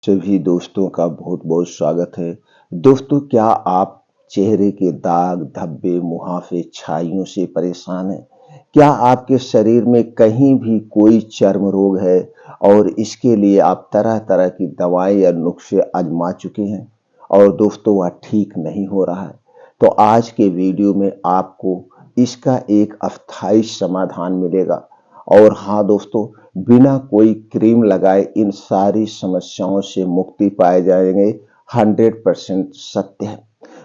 सभी दोस्तों का बहुत बहुत स्वागत है। दोस्तों, क्या आप चेहरे के दाग धब्बे मुहासे छाइयों से परेशान हैं? क्या आपके शरीर में कहीं भी कोई चर्म रोग है और इसके लिए आप तरह तरह की दवाएं या नुस्खे आजमा चुके हैं और दोस्तों वह ठीक नहीं हो रहा है? तो आज के वीडियो में आपको इसका एक अस्थायी समाधान मिलेगा। और हाँ दोस्तों, बिना कोई क्रीम लगाए इन सारी समस्याओं से मुक्ति पाए जाएंगे। 100% सत्य है।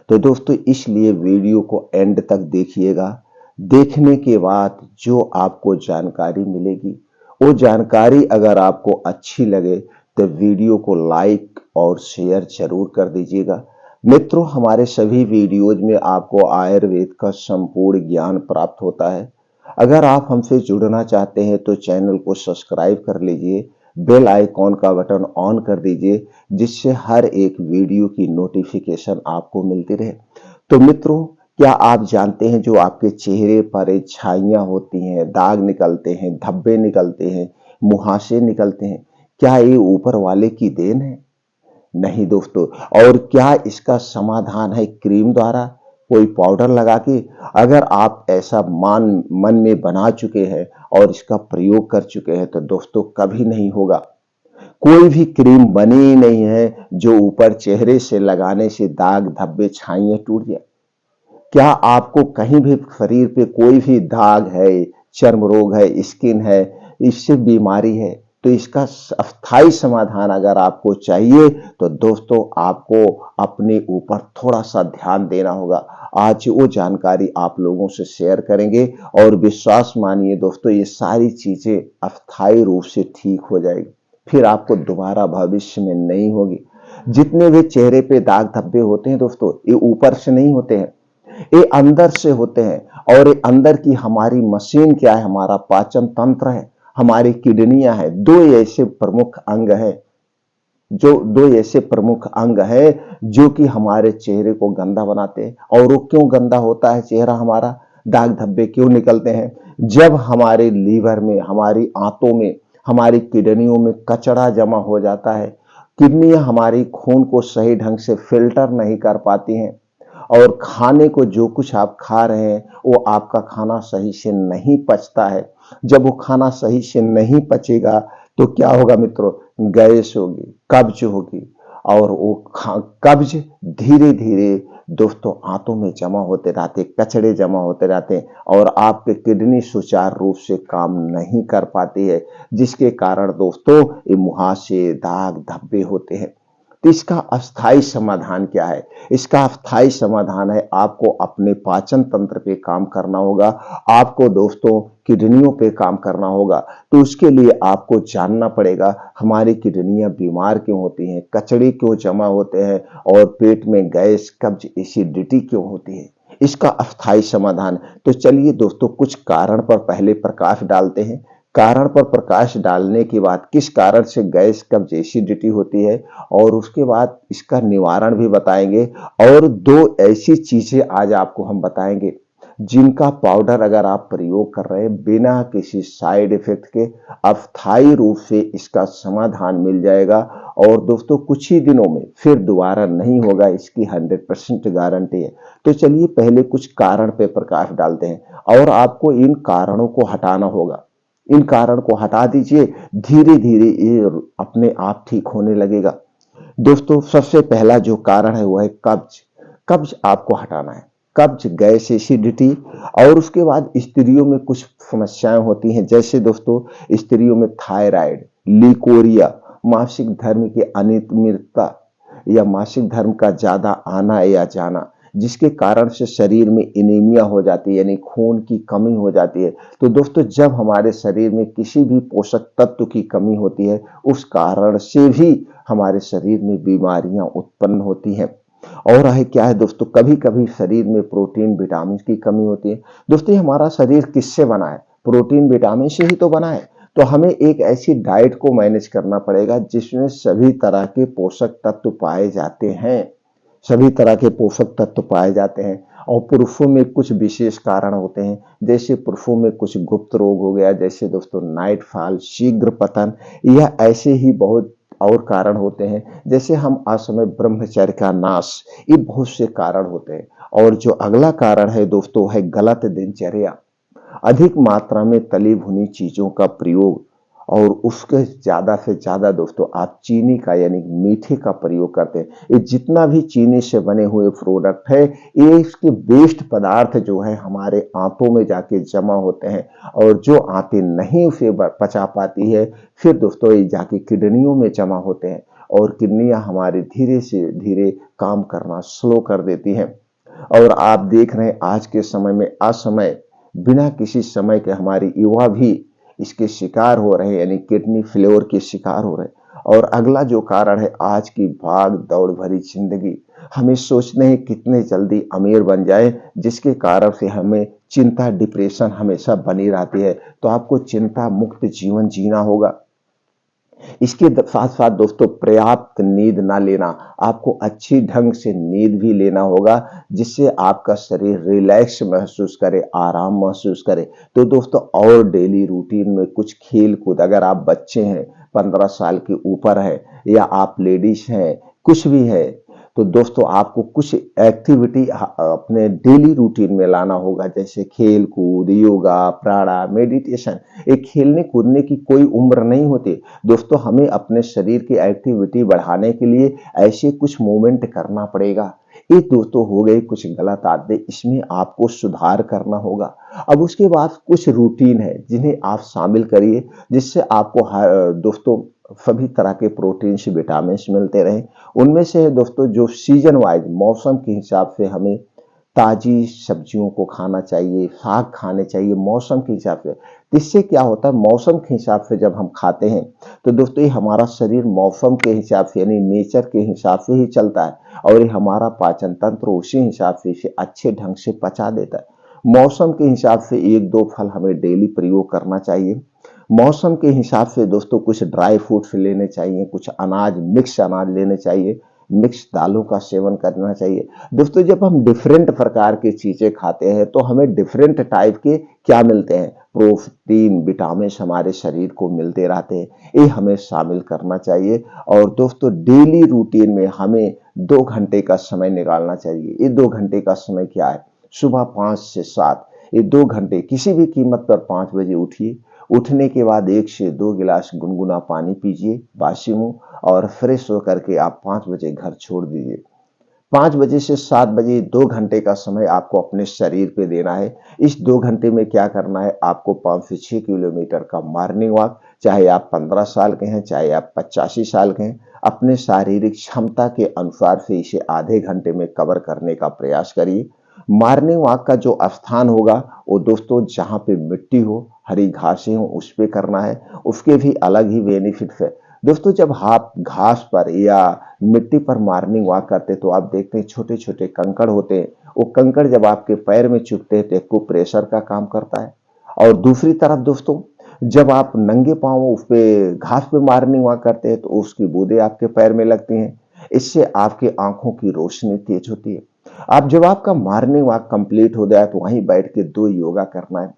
तो दोस्तों, इसलिए वीडियो को एंड तक देखिएगा। देखने के बाद जो आपको जानकारी मिलेगी, वो जानकारी अगर आपको अच्छी लगे तो वीडियो को लाइक और शेयर जरूर कर दीजिएगा। मित्रों, हमारे सभी वीडियोज में आपको आयुर्वेद का संपूर्ण ज्ञान प्राप्त होता है। अगर आप हमसे जुड़ना चाहते हैं तो चैनल को सब्सक्राइब कर लीजिए, बेल आइकॉन का बटन ऑन कर दीजिए, जिससे हर एक वीडियो की नोटिफिकेशन आपको मिलती रहे। तो मित्रों, क्या आप जानते हैं जो आपके चेहरे पर छाइयां होती हैं, दाग निकलते हैं, धब्बे निकलते हैं, मुहासे निकलते हैं, क्या ये ऊपर वाले की देन है? नहीं दोस्तों। और क्या इसका समाधान है क्रीम द्वारा, कोई पाउडर लगा के? अगर आप ऐसा मन में बना चुके हैं और इसका प्रयोग कर चुके हैं तो दोस्तों कभी नहीं होगा। कोई भी क्रीम बनी ही नहीं है जो ऊपर चेहरे से लगाने से दाग धब्बे छाइयां टूट जाए। क्या आपको कहीं भी शरीर पे कोई भी दाग है, चर्म रोग है, स्किन है, इससे बीमारी है, तो इसका अस्थायी समाधान अगर आपको चाहिए तो दोस्तों आपको अपने ऊपर थोड़ा सा ध्यान देना होगा। आज वो जानकारी आप लोगों से शेयर करेंगे और विश्वास मानिए दोस्तों, ये सारी चीजें अस्थायी रूप से ठीक हो जाएगी, फिर आपको दोबारा भविष्य में नहीं होगी। जितने भी चेहरे पे दाग धब्बे होते हैं दोस्तों, ये ऊपर से नहीं होते हैं, ये अंदर से होते हैं। और ये अंदर की हमारी मशीन क्या है, हमारा पाचन तंत्र है, हमारी किडनियां है, दो ऐसे प्रमुख अंग है जो कि हमारे चेहरे को गंदा बनाते हैं। और वो क्यों गंदा होता है चेहरा हमारा, दाग धब्बे क्यों निकलते हैं? जब हमारे लीवर में, हमारी आंतों में, हमारी किडनियों में कचरा जमा हो जाता है, किडनियां हमारी खून को सही ढंग से फिल्टर नहीं कर पाती हैं और खाने को जो कुछ आप खा रहे हैं वो आपका खाना सही से नहीं पचता है। जब वो खाना सही से नहीं पचेगा तो क्या होगा मित्रों? गैस होगी, कब्ज होगी। और वो कब्ज धीरे धीरे दोस्तों आंतों में जमा होते रहते, कचड़े जमा होते रहते हैं और आपके किडनी सुचारू रूप से काम नहीं कर पाती है, जिसके कारण दोस्तों ये मुहासे दाग धब्बे होते हैं। तो इसका अस्थायी समाधान क्या है? इसका अस्थायी समाधान है आपको अपने पाचन तंत्र पे काम करना होगा, आपको दोस्तों किडनियों पे काम करना होगा। तो उसके लिए आपको जानना पड़ेगा हमारी किडनियां बीमार क्यों होती हैं, कचड़े क्यों जमा होते हैं और पेट में गैस कब्ज एसिडिटी क्यों होती है, इसका अस्थायी समाधान। तो चलिए दोस्तों, कुछ कारण पर पहले प्रकाश डालते हैं। कारण पर प्रकाश डालने के बाद किस कारण से गैस कब्ज एसिडिटी होती है और उसके बाद इसका निवारण भी बताएंगे। और दो ऐसी चीजें आज आपको हम बताएंगे जिनका पाउडर अगर आप प्रयोग कर रहे हैं बिना किसी साइड इफेक्ट के अस्थायी रूप से इसका समाधान मिल जाएगा। और दोस्तों कुछ ही दिनों में फिर दोबारा नहीं होगा, इसकी 100% गारंटी है। तो चलिए पहले कुछ कारण पे प्रकाश डालते हैं और आपको इन कारणों को हटाना होगा। इन कारण को हटा दीजिए, धीरे धीरे ये अपने आप ठीक होने लगेगा। दोस्तों सबसे पहला जो कारण है वो है कब्ज। कब्ज आपको हटाना है, कब्ज, गैस, एसिडिटी। और उसके बाद स्त्रियों में कुछ समस्याएं होती हैं, जैसे दोस्तों स्त्रियों में थायराइड, लिकोरिया, मासिक धर्म की अनियमितता या मासिक धर्म का ज्यादा आना या जाना, जिसके कारण से शरीर में एनीमिया हो जाती है, यानी खून की कमी हो जाती है। तो दोस्तों जब हमारे शरीर में किसी भी पोषक तत्व की कमी होती है, उस कारण से भी हमारे शरीर में बीमारियां उत्पन्न होती हैं। और है क्या है दोस्तों, कभी कभी शरीर में प्रोटीन विटामिन की कमी होती है। दोस्तों हमारा शरीर किससे बना है? प्रोटीन विटामिन से ही तो बना है। तो हमें एक ऐसी डाइट को मैनेज करना पड़ेगा जिसमें सभी तरह के पोषक तत्व पाए जाते हैं, सभी तरह के पोषक तत्व पाए जाते हैं। और पुरुषों में कुछ विशेष कारण होते हैं, जैसे पुरुषों में कुछ गुप्त रोग हो गया, जैसे दोस्तों नाइट फॉल, शीघ्र पतन, यह ऐसे ही बहुत और कारण होते हैं, जैसे हम असमय ब्रह्मचर्य का नाश, ये बहुत से कारण होते हैं। और जो अगला कारण है दोस्तों है गलत दिनचर्या, अधिक मात्रा में तली भुनी चीजों का प्रयोग, और उसके ज्यादा से ज्यादा दोस्तों आप चीनी का यानी मीठे का प्रयोग करते हैं। ये जितना भी चीनी से बने हुए प्रोडक्ट है, ये इसके वेस्ट पदार्थ जो है हमारे आंतों में जाके जमा होते हैं, और जो आंतें नहीं उसे पचा पाती है, फिर दोस्तों ये जाके किडनियों में जमा होते हैं, और किडनियां हमारे धीरे से धीरे काम करना स्लो कर देती हैं। और आप देख रहे हैं आज के समय में असमय, बिना किसी समय के हमारे युवा भी इसके शिकार हो रहे हैं, यानी किडनी फेल्योर के शिकार हो रहे हैं। और अगला जो कारण है आज की भाग दौड़ भरी जिंदगी, हमें सोचते हैं कितने जल्दी अमीर बन जाए, जिसके कारण से हमें चिंता डिप्रेशन हमेशा बनी रहती है। तो आपको चिंता मुक्त जीवन जीना होगा। इसके साथ साथ दोस्तों पर्याप्त नींद ना लेना, आपको अच्छी ढंग से नींद भी लेना होगा, जिससे आपका शरीर रिलैक्स महसूस करे, आराम महसूस करे। तो दोस्तों और डेली रूटीन में कुछ खेल कूद, अगर आप बच्चे हैं 15 साल के ऊपर है, या आप लेडीज हैं, कुछ भी है, तो दोस्तों आपको कुछ एक्टिविटी अपने डेली रूटीन में लाना होगा, जैसे खेल कूद, योगा, प्राणायाम, मेडिटेशन। एक खेलने कूदने की कोई उम्र नहीं होती दोस्तों, हमें अपने शरीर की एक्टिविटी बढ़ाने के लिए ऐसे कुछ मूवमेंट करना पड़ेगा। ये दोस्तों हो गए कुछ गलत आदतें, इसमें आपको सुधार करना होगा। अब उसके बाद कुछ रूटीन है जिन्हें आप शामिल करिए, जिससे आपको दोस्तों सभी तरह के प्रोटीन्स विटामिन मिलते रहे। उनमें से है दोस्तों जो सीजन वाइज मौसम के हिसाब से हमें ताजी सब्जियों को खाना चाहिए, साग खाने चाहिए मौसम के हिसाब से। इससे क्या होता है, मौसम के हिसाब से जब हम खाते हैं तो दोस्तों ये हमारा शरीर मौसम के हिसाब से यानी नेचर के हिसाब से ही चलता है, और ये हमारा पाचन तंत्र उसी हिसाब से इसे अच्छे ढंग से पचा देता है। मौसम के हिसाब से एक दो फल हमें डेली प्रयोग करना चाहिए। मौसम के हिसाब से दोस्तों कुछ ड्राई फ्रूट्स लेने चाहिए, कुछ अनाज मिक्स अनाज लेने चाहिए, मिक्स दालों का सेवन करना चाहिए। दोस्तों जब हम डिफरेंट प्रकार की चीजें खाते हैं तो हमें डिफरेंट टाइप के क्या मिलते हैं, प्रोटीन विटामिन हमारे शरीर को मिलते रहते हैं, ये हमें शामिल करना चाहिए। और दोस्तों डेली रूटीन में हमें 2 घंटे का समय निकालना चाहिए। ये 2 घंटे का समय क्या है, सुबह 5 से 7, ये 2 घंटे किसी भी कीमत पर 5 बजे उठिए। उठने के बाद 1 से 2 गिलास गुनगुना पानी पीजिए बासी मुंह, और फ्रेश होकर के आप 5 बजे घर छोड़ दीजिए। 5 बजे से 7 बजे 2 घंटे का समय आपको अपने शरीर पे देना है। इस 2 घंटे में क्या करना है, आपको 5 से 6 किलोमीटर का मॉर्निंग वॉक, चाहे आप 15 साल के हैं, चाहे आप 85 साल के हैं, अपने शारीरिक क्षमता के अनुसार से इसे आधे घंटे में कवर करने का प्रयास करिए। मॉर्निंग वॉक का जो स्थान होगा वो दोस्तों जहाँ पे मिट्टी हो, हरी घासें हो, उस पे करना है। उसके भी अलग ही बेनिफिट्स है दोस्तों। जब आप घास पर या मिट्टी पर मॉर्निंग वॉक करते तो आप देखते हैं छोटे छोटे कंकड़ होते हैं, वो कंकड़ जब आपके पैर में चुभते हैं तो एक प्रेशर का काम करता है। और दूसरी तरफ दोस्तों जब आप नंगे पांव उस पे घास पे मॉर्निंग वॉक करते हैं तो उसकी बूंदें आपके पैर में लगती हैं, इससे आपकी आंखों की रोशनी तेज होती है। अब जब आपका मॉर्निंग वॉक कंप्लीट हो जाए तो वहीं बैठ के 2 योगा करना है।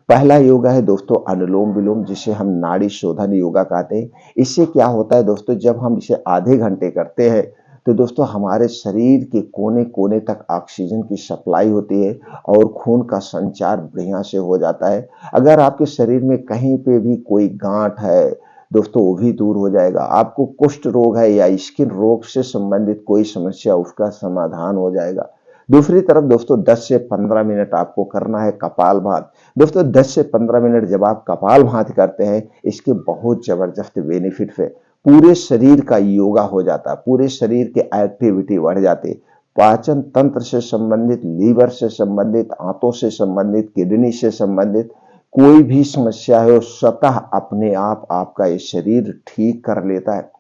पहला योगा है दोस्तों अनुलोम विलोम, जिसे हम नाड़ी शोधन योगा कहते हैं। इससे क्या होता है दोस्तों, जब हम इसे आधे घंटे करते हैं तो दोस्तों हमारे शरीर के कोने कोने तक ऑक्सीजन की सप्लाई होती है, और खून का संचार बढ़िया से हो जाता है। अगर आपके शरीर में कहीं पे भी कोई गांठ है दोस्तों वो भी दूर हो जाएगा। आपको कुष्ठ रोग है या स्किन रोग से संबंधित कोई समस्या, उसका समाधान हो जाएगा। दूसरी तरफ दोस्तों 10 से 15 मिनट आपको करना है कपालभाति। दोस्तों 10 से 15 मिनट जब आप कपालभाति करते हैं, इसके बहुत जबरदस्त बेनिफिट्स है। पूरे शरीर का योगा हो जाता है, पूरे शरीर की एक्टिविटी बढ़ जाती है। पाचन तंत्र से संबंधित, लीवर से संबंधित, आंतों से संबंधित, किडनी से संबंधित कोई भी समस्या है वो स्वतः अपने आप आपका ये शरीर ठीक कर लेता है।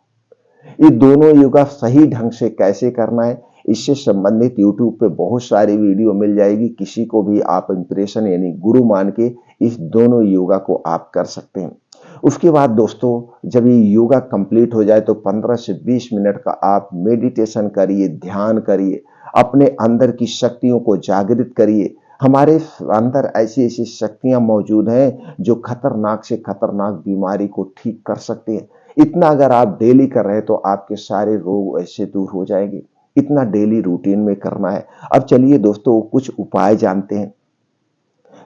ये दोनों योगा सही ढंग से कैसे करना है, इससे संबंधित YouTube पे बहुत सारी वीडियो मिल जाएगी। किसी को भी आप इंप्रेशन यानी गुरु मान के इस दोनों योगा को आप कर सकते हैं। उसके बाद दोस्तों जब ये योगा कंप्लीट हो जाए तो 15 से 20 मिनट का आप मेडिटेशन करिए, ध्यान करिए, अपने अंदर की शक्तियों को जागृत करिए। हमारे अंदर ऐसी ऐसी शक्तियां मौजूद हैं जो खतरनाक से खतरनाक बीमारी को ठीक कर सकती हैं। इतना अगर आप डेली कर रहे हैं तो आपके सारे रोग ऐसे दूर हो जाएंगे। इतना डेली रूटीन में करना है। अब चलिए दोस्तों कुछ उपाय जानते हैं,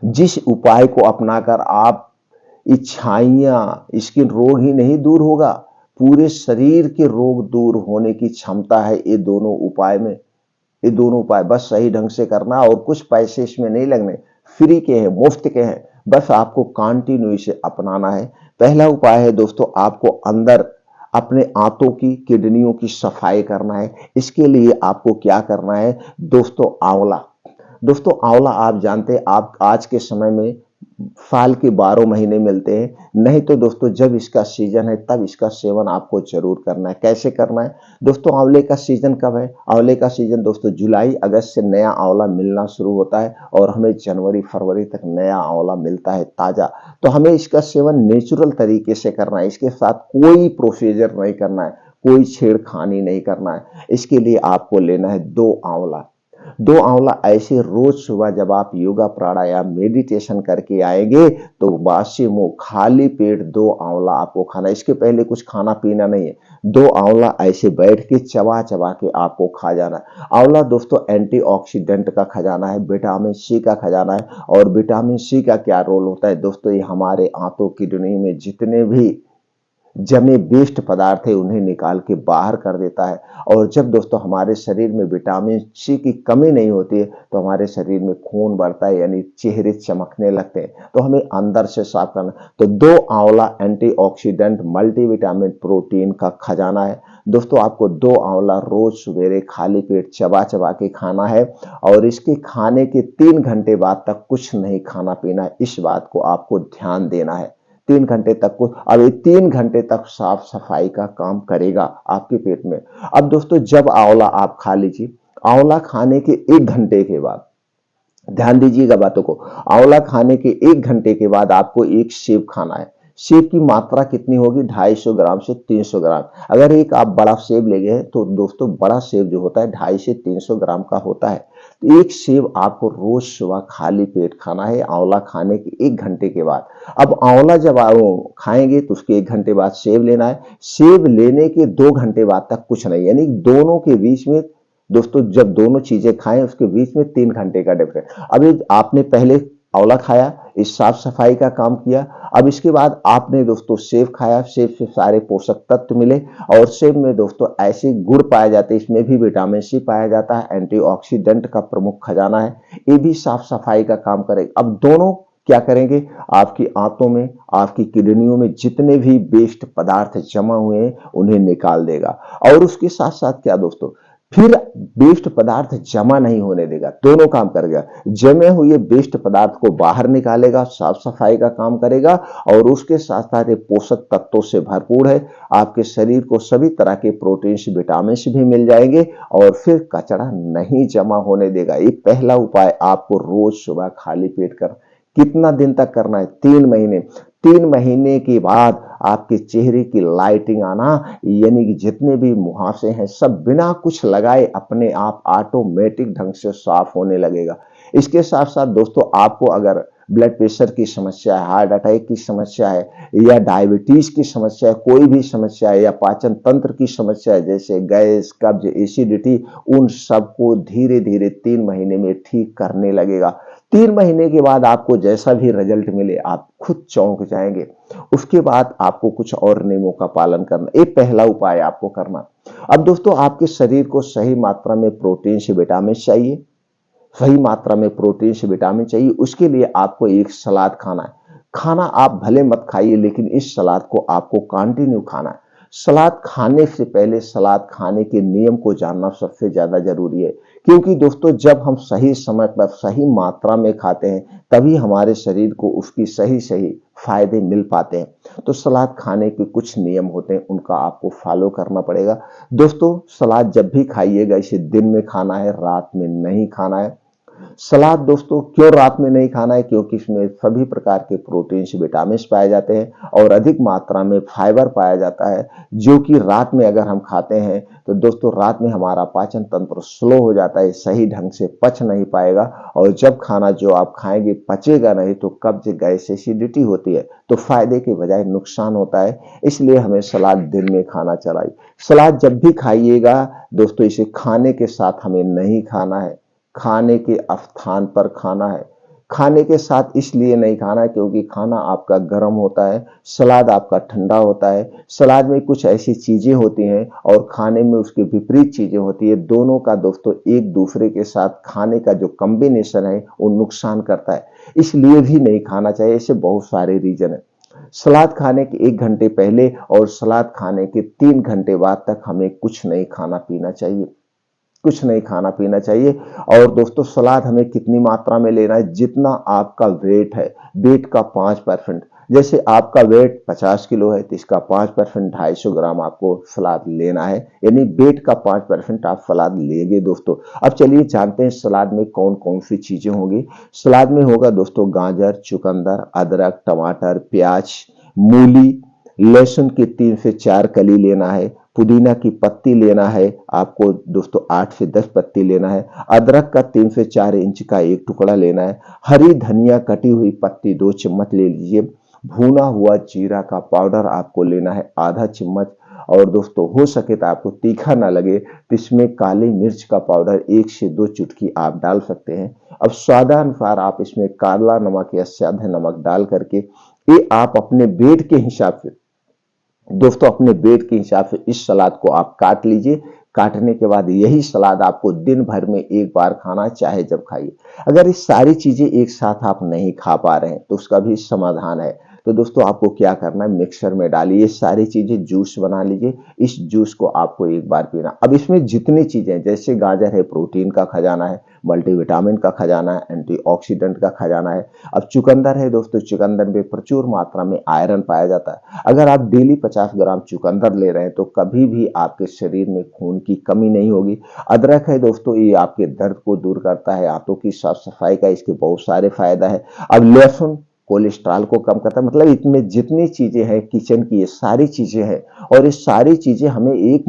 जिस उपाय को अपनाकर आप इच्छाइयां, इसके रोग ही नहीं दूर होगा, पूरे शरीर के रोग दूर होने की क्षमता है ये दोनों उपाय में। ये दोनों उपाय बस सही ढंग से करना और कुछ पैसे इसमें नहीं लगने, फ्री के हैं, मुफ्त के हैं, बस आपको कंटिन्यू इसे अपनाना है। पहला उपाय है दोस्तों, आपको अंदर अपने आंतों की, किडनियों की सफाई करना है। इसके लिए आपको क्या करना है दोस्तों, आंवला। दोस्तों आंवला आप जानते हैं, आप आज के समय में साल के 12 महीने मिलते हैं, नहीं तो दोस्तों जब इसका सीजन है तब इसका सेवन आपको जरूर करना है। कैसे करना है दोस्तों, आंवले का सीजन कब है? आंवले का सीजन दोस्तों जुलाई अगस्त से नया आंवला मिलना शुरू होता है और हमें जनवरी फरवरी तक नया आंवला मिलता है ताजा। तो हमें इसका सेवन नेचुरल तरीके से करना है, इसके साथ कोई प्रोसीजर नहीं करना है, कोई छेड़खानी नहीं करना है। इसके लिए आपको लेना है 2 आंवला। 2 आंवला ऐसे रोज सुबह जब आप योगा प्राणायाम मेडिटेशन करके आएंगे तो बासी मुंह खाली पेट 2 आंवला आपको खाना है। इसके पहले कुछ खाना पीना नहीं है। 2 आंवला ऐसे बैठ के चबा चबा के आपको खा जाना है। आंवला दोस्तों एंटीऑक्सीडेंट का खजाना है, विटामिन सी का खजाना है। और विटामिन सी का क्या रोल होता है दोस्तों, ये हमारे आंतों किडनी में जितने भी जमे वेस्ट पदार्थ है उन्हें निकाल के बाहर कर देता है। और जब दोस्तों हमारे शरीर में विटामिन सी की कमी नहीं होती है तो हमारे शरीर में खून बढ़ता है, यानी चेहरे चमकने लगते हैं। तो हमें अंदर से साफ करना। तो 2 आंवला एंटीऑक्सीडेंट मल्टीविटामिन प्रोटीन का खजाना है। दोस्तों आपको 2 आंवला रोज सवेरे खाली पेट चबा चबा के खाना है और इसके खाने के 3 घंटे बाद तक कुछ नहीं खाना पीना है। इस बात को आपको ध्यान देना है। 3 घंटे तक को, अब ये 3 घंटे तक साफ सफाई का काम करेगा आपके पेट में। अब दोस्तों जब आंवला आप खा लीजिए, आंवला खाने के 1 घंटे के बाद, ध्यान दीजिएगा बातों को, आंवला खाने के 1 घंटे के बाद आपको एक सेब खाना है। सेब की मात्रा कितनी होगी, 250 ग्राम से 300 ग्राम। अगर एक आप बड़ा सेब ले गए तो दोस्तों बड़ा सेब जो होता है 250 से 300 ग्राम का होता है। तो एक सेब आपको रोज सुबह खाली पेट खाना है आंवला खाने के 1 घंटे के बाद। अब आंवला जब आप खाएंगे तो उसके 1 घंटे बाद सेब लेना है। सेब लेने के 2 घंटे बाद तक कुछ नहीं, यानी दोनों के बीच में दोस्तों जब दोनों चीजें खाएं उसके बीच में 3 घंटे का डिफरेंस। अभी आपने पहले आंवला खाया, इस साफ सफाई का काम किया, अब इसके बाद आपने दोस्तों सेब खाया, सेब से सारे पोषक तत्व मिले और सेब में दोस्तों ऐसे गुण पाए जाते हैं, इसमें भी विटामिन सी पाया जाता है, एंटीऑक्सीडेंट का प्रमुख खजाना है, ये भी साफ सफाई का काम करेगा। अब दोनों क्या करेंगे, आपकी आंतों में, आपकी किडनियों में जितने भी वेस्ट पदार्थ जमा हुए हैं उन्हें निकाल देगा। और उसके साथ साथ क्या दोस्तों, फिर वेस्ट पदार्थ जमा नहीं होने देगा, दोनों काम करेगा। जमे हुए वेस्ट पदार्थ को बाहर निकालेगा, साफ सफाई का काम करेगा और उसके साथ साथ ये पोषक तत्वों से भरपूर है। आपके शरीर को सभी तरह के प्रोटीन विटामिन भी मिल जाएंगे और फिर कचरा नहीं जमा होने देगा। ये पहला उपाय आपको रोज सुबह खाली पेट कर, कितना दिन तक करना है, 3 महीने। 3 महीने के बाद आपके चेहरे की लाइटिंग आना, यानी कि जितने भी मुहासे हैं सब बिना कुछ लगाए अपने आप ऑटोमेटिक ढंग से साफ होने लगेगा। इसके साथ साथ दोस्तों आपको अगर ब्लड प्रेशर की समस्या है, हार्ट अटैक की समस्या है या डायबिटीज की समस्या है, कोई भी समस्या है या पाचन तंत्र की समस्या है जैसे गैस, कब्ज, एसिडिटी, उन सबको धीरे धीरे 3 महीने में ठीक करने लगेगा। 3 महीने के बाद आपको जैसा भी रिजल्ट मिले आप खुद चौंक जाएंगे। उसके बाद आपको कुछ और नियमों का पालन करना, ये पहला उपाय आपको करना। अब दोस्तों आपके शरीर को सही मात्रा में प्रोटीन से विटामिन चाहिए, सही मात्रा में प्रोटीन से विटामिन चाहिए, उसके लिए आपको एक सलाद खाना है। खाना आप भले मत खाइए लेकिन इस सलाद को आपको कंटिन्यू खाना है। सलाद खाने से पहले सलाद खाने के नियम को जानना सबसे ज्यादा जरूरी है, क्योंकि दोस्तों जब हम सही समय पर सही मात्रा में खाते हैं तभी हमारे शरीर को उसकी सही सही फायदे मिल पाते हैं। तो सलाद खाने के कुछ नियम होते हैं, उनका आपको फॉलो करना पड़ेगा। दोस्तों सलाद जब भी खाइएगा इसे दिन में खाना है, रात में नहीं खाना है। सलाद दोस्तों क्यों रात में नहीं खाना है, क्योंकि इसमें सभी प्रकार के प्रोटीन्स, विटामिन पाए जाते हैं और अधिक मात्रा में फाइबर पाया जाता है, जो कि रात में अगर हम खाते हैं तो दोस्तों रात में हमारा पाचन तंत्र स्लो हो जाता है, सही ढंग से पच नहीं पाएगा और जब खाना जो आप खाएंगे पचेगा नहीं तो कब्ज, गैस, एसिडिटी होती है, तो फायदे के बजाय नुकसान होता है। इसलिए हमें सलाद दिन में खाना चाहिए। सलाद जब भी खाइएगा दोस्तों, इसे खाने के साथ हमें नहीं खाना है, खाने के स्थान पर खाना है। खाने के साथ इसलिए नहीं खाना है क्योंकि खाना आपका गर्म होता है, सलाद आपका ठंडा होता है। सलाद में कुछ ऐसी चीजें होती हैं और खाने में उसके विपरीत चीजें होती है। दोनों का दोस्तों एक दूसरे के साथ खाने का जो कॉम्बिनेशन है वो नुकसान करता है, इसलिए भी नहीं खाना चाहिए। ऐसे बहुत सारे रीजन है। सलाद खाने के 1 घंटे पहले और सलाद खाने के 3 घंटे बाद तक हमें कुछ नहीं खाना पीना चाहिए, कुछ नहीं खाना पीना चाहिए। और दोस्तों सलाद हमें कितनी मात्रा में लेना है, जितना आपका वेट है, वेट का 5%। जैसे आपका वेट 50 किलो है तो इसका 5% 250 ग्राम आपको सलाद लेना है, यानी वेट का 5% आप सलाद लेंगे दोस्तों। अब चलिए जानते हैं सलाद में कौन कौन सी चीजें होंगी। सलाद में होगा दोस्तों गाजर, चुकंदर, अदरक, टमाटर, प्याज, मूली, लहसुन की 3 से 4 कली लेना है, पुदीना की पत्ती लेना है आपको दोस्तों, 8 से 10 पत्ती लेना है, अदरक का 3 से 4 इंच का एक टुकड़ा लेना है, हरी धनिया कटी हुई पत्ती 2 चम्मच ले लीजिए, भुना हुआ जीरा का पाउडर आपको लेना है आधा चम्मच, और दोस्तों हो सके तो आपको तीखा ना लगे तो इसमें काली मिर्च का पाउडर 1 से 2 चुटकी आप डाल सकते हैं। अब स्वादानुसार आप इसमें काला नमक या साधा नमक डाल करके ये आप अपने वेट के हिसाब से दोस्तों, अपने वेट के हिसाब से इस सलाद को आप काट लीजिए। काटने के बाद यही सलाद आपको दिन भर में एक बार खाना, चाहे जब खाइए। अगर ये सारी चीजें एक साथ आप नहीं खा पा रहे हैं तो उसका भी समाधान है। तो दोस्तों आपको क्या करना है, मिक्सर में डालिए सारी चीजें, जूस बना लीजिए। इस जूस को आपको एक बार पीना। अब इसमें जितनी चीजें, जैसे गाजर है प्रोटीन का खजाना है, मल्टीविटामिन का खजाना है, एंटीऑक्सीडेंट का खजाना है। अब चुकंदर है दोस्तों, चुकंदर में प्रचुर मात्रा में आयरन पाया जाता है। अगर आप डेली 50 ग्राम चुकंदर ले रहे हैं तो कभी भी आपके शरीर में खून की कमी नहीं होगी। अदरक है दोस्तों, ये आपके दर्द को दूर करता है, आंतों की साफ सफाई का इसके बहुत सारे फायदा है। अब लहसुन कोलेस्ट्रॉल को कम करता है। मतलब इसमें जितनी चीजें हैं किचन की, ये सारी चीजें हैं और ये सारी चीजें हमें एक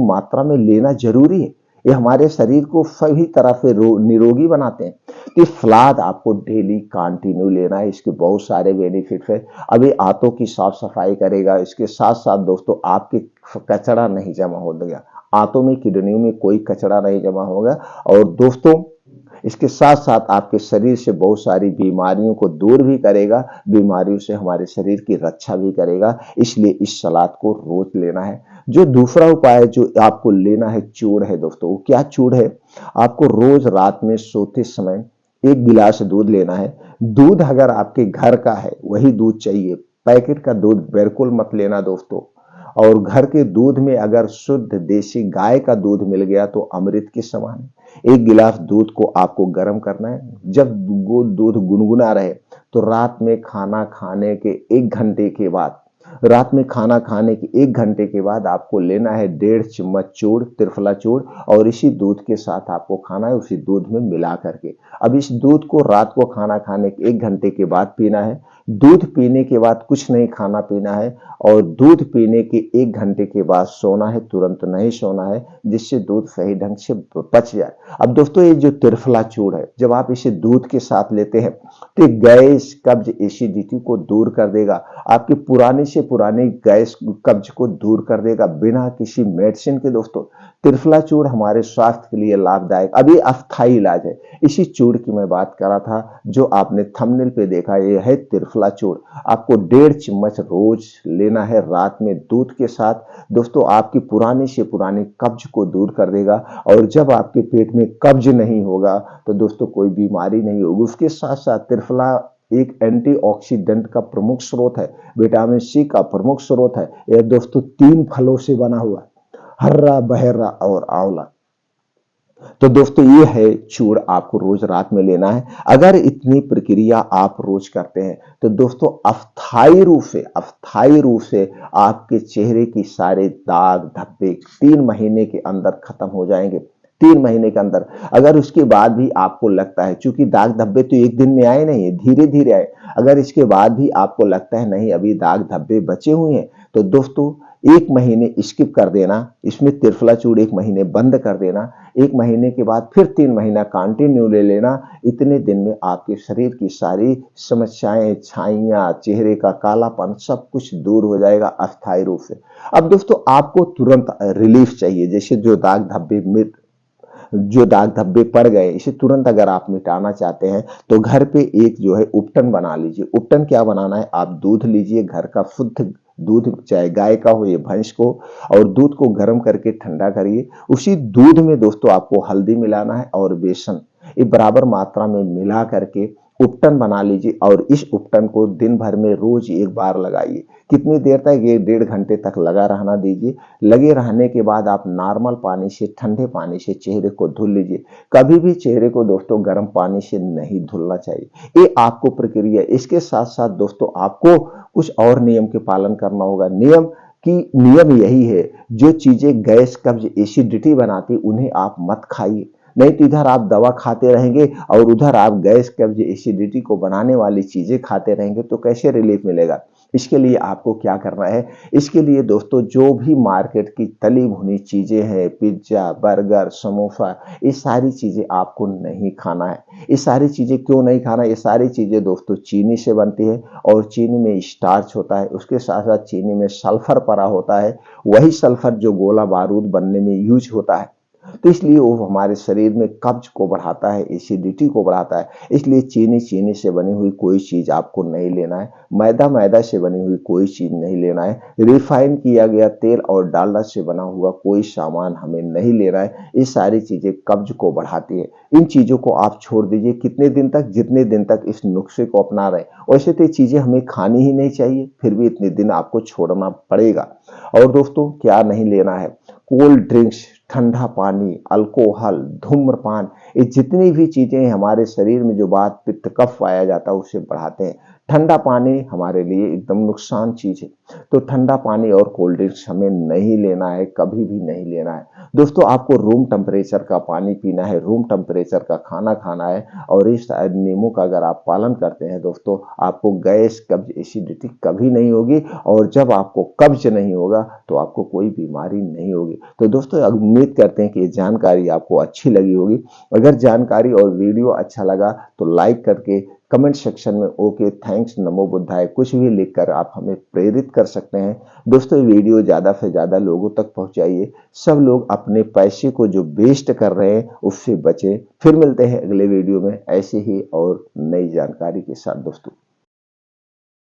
मात्रा में लेना जरूरी है। ये हमारे शरीर को सभी तरह से निरोगी बनाते हैं। तो सलाद आपको डेली कंटिन्यू लेना है, इसके बहुत सारे बेनिफिट है। अभी आंतों की साफ सफाई करेगा, इसके साथ साथ दोस्तों आपके कचरा नहीं जमा होगा, आंतों में, किडनियों में कोई कचरा नहीं जमा होगा। और दोस्तों इसके साथ साथ आपके शरीर से बहुत सारी बीमारियों को दूर भी करेगा, बीमारियों से हमारे शरीर की रक्षा भी करेगा। इसलिए इस सलाद को रोज लेना है। जो दूसरा उपाय जो आपको लेना है, चूड़ है दोस्तों। वो क्या चूड़ है, आपको रोज रात में सोते समय 1 गिलास दूध लेना है। दूध अगर आपके घर का है वही दूध चाहिए, पैकेट का दूध बिल्कुल मत लेना दोस्तों। और घर के दूध में अगर शुद्ध देसी गाय का दूध मिल गया तो अमृत के समान है। 1 गिलास दूध को आपको गर्म करना है। जब वो दूध गुनगुना रहे तो रात में खाना खाने के 1 घंटे के बाद, रात में खाना खाने के 1 घंटे के बाद आपको लेना है 1.5 चम्मच चूड़, त्रिफला चूड़, और इसी दूध के साथ आपको खाना है, उसी दूध में मिला करके। अब इस दूध को रात को खाना खाने के 1 घंटे के बाद पीना है। दूध पीने के बाद कुछ नहीं खाना पीना है और दूध पीने के 1 घंटे के बाद सोना है, तुरंत नहीं सोना है, जिससे दूध सही ढंग से पच जाए। अब दोस्तों ये जो त्रिफला चूड़ है, जब आप इसे दूध के साथ लेते हैं तो गैस, कब्ज, एसिडिटी को दूर कर देगा, आपकी पुरानी से पुरानी गैस, कब्ज को दूर कर देगा बिना किसी मेडिसिन के। दोस्तों त्रिफला चूड़ हमारे स्वास्थ्य के लिए लाभदायक, अभी अस्थाई इलाज है। इसी चूड़ की मैं बात कर रहा था जो आपने थंबनेल पे देखा, ये है त्रिफला चूड़। आपको 1.5 चम्मच रोज लेना है रात में दूध के साथ। दोस्तों आपकी पुरानी से पुरानी कब्ज को दूर कर देगा और जब आपके पेट में कब्ज नहीं होगा तो दोस्तों कोई बीमारी नहीं होगी। उसके साथ साथ त्रिफला एक एंटीऑक्सीडेंट का प्रमुख स्रोत है, विटामिन सी का प्रमुख स्रोत है। यह दोस्तों 3 फलों से बना हुआ है, हरा, बहरा और आंवला। तो दोस्तों ये है चूड़, आपको रोज रात में लेना है। अगर इतनी प्रक्रिया आप रोज करते हैं तो दोस्तों अस्थाई रूप से आपके चेहरे की सारे दाग धब्बे 3 महीने के अंदर खत्म हो जाएंगे। 3 महीने के अंदर। अगर उसके बाद भी आपको लगता है, चूंकि दाग धब्बे तो एक दिन में आए नहीं है, धीरे धीरे आए, अगर इसके बाद भी आपको लगता है नहीं अभी दाग धब्बे बचे हुए हैं, तो दोस्तों 1 महीने स्किप कर देना, इसमें त्रिफला चूर्ण 1 महीने बंद कर देना, 1 महीने के बाद फिर 3 महीना कंटिन्यू ले लेना। इतने दिन में आपके शरीर की सारी समस्याएं, छाइयां, चेहरे का कालापन सब कुछ दूर हो जाएगा अस्थायी रूप से। अब दोस्तों आपको तुरंत रिलीफ चाहिए, जैसे जो दाग धब्बे पड़ गए, इसे तुरंत अगर आप मिटाना चाहते हैं तो घर पे एक जो है उपटन बना लीजिए। उपटन क्या बनाना है, आप दूध लीजिए, घर का शुद्ध दूध, चाहे गाय का हो या भैंस को, और दूध को गर्म करके ठंडा करिए। उसी दूध में दोस्तों आपको हल्दी मिलाना है और बेसन, ये बराबर मात्रा में मिला करके उपटन बना लीजिए, और इस उपटन को दिन भर में रोज 1 बार लगाइए। कितनी देर तक, ये 1.5 घंटे तक लगा रहना दीजिए। लगे रहने के बाद आप नॉर्मल पानी से, ठंडे पानी से चेहरे को धुल लीजिए। कभी भी चेहरे को दोस्तों गर्म पानी से नहीं धुलना चाहिए। ये आपको प्रक्रिया, इसके साथ साथ दोस्तों आपको कुछ और नियम के पालन करना होगा। नियम यही है, जो चीजें गैस, कब्ज, एसिडिटी बनाती उन्हें आप मत खाइए। नहीं तो इधर आप दवा खाते रहेंगे और उधर आप गैस, कब्ज, एसिडिटी को बनाने वाली चीजें खाते रहेंगे, तो कैसे रिलीफ मिलेगा। इसके लिए आपको क्या करना है, इसके लिए दोस्तों जो भी मार्केट की तली भुनी चीजें हैं, पिज्जा, बर्गर, समोसा, ये सारी चीजें आपको नहीं खाना है। ये सारी चीजें क्यों नहीं खाना, ये सारी चीजें दोस्तों चीनी से बनती है, और चीनी में स्टार्च होता है, उसके साथ साथ चीनी में सल्फर परा होता है, वही सल्फर जो गोला बारूद बनने में यूज होता है। तो इसलिए वो हमारे शरीर में कब्ज को बढ़ाता है, एसिडिटी को बढ़ाता है। इसलिए चीनी से बनी हुई कोई चीज आपको नहीं लेना है, मैदा से बनी हुई कोई चीज नहीं लेना है, रिफाइन किया गया तेल और डालडा से बना हुआ कोई सामान हमें नहीं लेना है। ये सारी चीजें कब्ज को बढ़ाती है। इन चीजों को आप छोड़ दीजिए। कितने दिन तक, जितने दिन तक इस नुस्खे को अपना रहे। वैसे तो ये चीजें हमें खानी ही नहीं चाहिए, फिर भी इतने दिन आपको छोड़ना पड़ेगा। और दोस्तों क्या नहीं लेना है, कोल्ड ड्रिंक्स, ठंडा पानी, अल्कोहल, धूम्रपान, ये जितनी भी चीजें हमारे शरीर में जो बात पित्त कफ पाया जाता है उसे बढ़ाते हैं। ठंडा पानी हमारे लिए एकदम नुकसान चीज है, तो ठंडा पानी और कोल्ड ड्रिंक्स हमें नहीं लेना है, कभी भी नहीं लेना है। दोस्तों आपको रूम टेम्परेचर का पानी पीना है, रूम टेम्परेचर का खाना खाना है, और इस नियमों का अगर आप पालन करते हैं दोस्तों, आपको गैस, कब्ज, एसिडिटी कभी नहीं होगी, और जब आपको कब्ज नहीं होगा तो आपको कोई बीमारी नहीं होगी। तो दोस्तों उम्मीद करते हैं कि ये जानकारी आपको अच्छी लगी होगी। अगर जानकारी और वीडियो अच्छा लगा तो लाइक करके कमेंट सेक्शन में ओके, थैंक्स, नमो बुद्धाय कुछ भी लिखकर आप हमें प्रेरित कर सकते हैं। दोस्तों वीडियो ज़्यादा से ज़्यादा लोगों तक पहुंचाइए। सब लोग अपने पैसे को जो वेस्ट कर रहे हैं उससे बचें। फिर मिलते हैं अगले वीडियो में ऐसे ही और नई जानकारी के साथ दोस्तों।